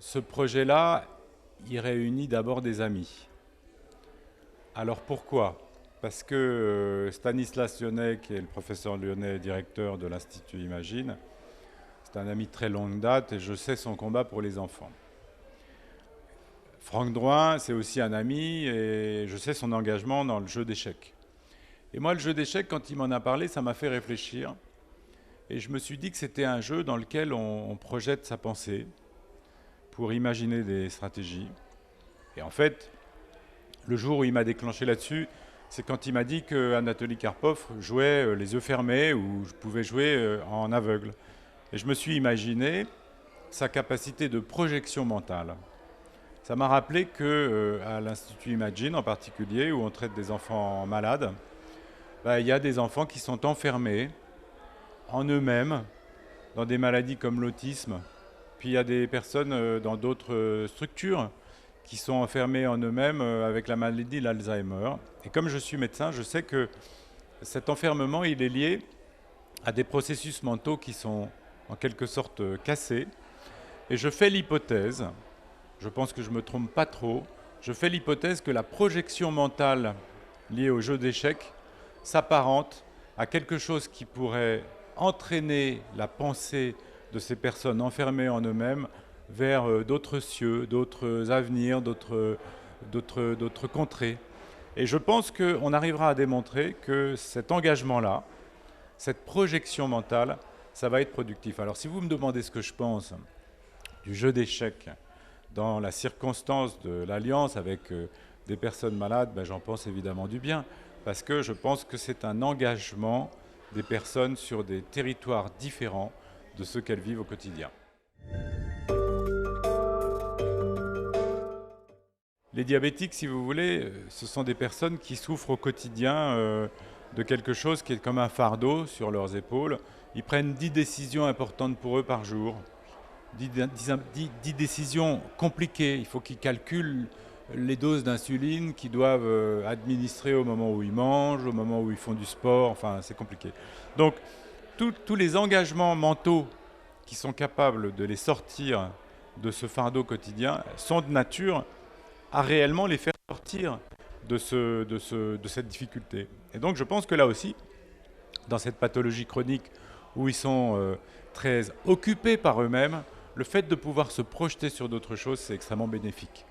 Ce projet-là, il réunit d'abord des amis. Alors pourquoi? Parce que Stanislas Lyonnet, qui est le professeur Lyonnet, directeur de l'Institut Imagine, c'est un ami de très longue date et je sais son combat pour les enfants. Franck Drouin, c'est aussi un ami et je sais son engagement dans le jeu d'échecs. Et moi, le jeu d'échecs, quand il m'en a parlé, ça m'a fait réfléchir. Et je me suis dit que c'était un jeu dans lequel on projette sa pensée pour imaginer des stratégies. Et en fait, le jour où il m'a déclenché là-dessus, c'est quand il m'a dit qu'Anatoly Karpov jouait les yeux fermés ou je pouvais jouer en aveugle. Et je me suis imaginé sa capacité de projection mentale. Ça m'a rappelé qu'à l'Institut Imagine en particulier, où on traite des enfants malades, il y a des enfants qui sont enfermés en eux-mêmes, dans des maladies comme l'autisme. Puis il y a des personnes dans d'autres structures qui sont enfermées en eux-mêmes avec la maladie de l'Alzheimer. Et comme je suis médecin, je sais que cet enfermement, il est lié à des processus mentaux qui sont en quelque sorte cassés. Et je fais l'hypothèse, je pense que je ne me trompe pas trop, je fais l'hypothèse que la projection mentale liée au jeu d'échecs s'apparente à quelque chose qui pourrait entraîner la pensée de ces personnes enfermées en eux-mêmes vers d'autres cieux, d'autres avenirs, d'autres contrées. Et je pense qu'on arrivera à démontrer que cet engagement-là, cette projection mentale, ça va être productif. Alors si vous me demandez ce que je pense du jeu d'échecs dans la circonstance de l'alliance avec des personnes malades, j'en pense évidemment du bien, parce que je pense que c'est un engagement des personnes sur des territoires différents de ceux qu'elles vivent au quotidien. Les diabétiques, si vous voulez, ce sont des personnes qui souffrent au quotidien de quelque chose qui est comme un fardeau sur leurs épaules. Ils prennent 10 décisions importantes pour eux par jour. 10 décisions compliquées. Il faut qu'ils calculent les doses d'insuline qu'ils doivent administrer au moment où ils mangent, au moment où ils font du sport. Enfin, c'est compliqué. Donc, tous les engagements mentaux qui sont capables de les sortir de ce fardeau quotidien sont de nature à réellement les faire sortir de cette difficulté. Et donc, je pense que là aussi, dans cette pathologie chronique où ils sont très occupés par eux-mêmes, le fait de pouvoir se projeter sur d'autres choses, c'est extrêmement bénéfique.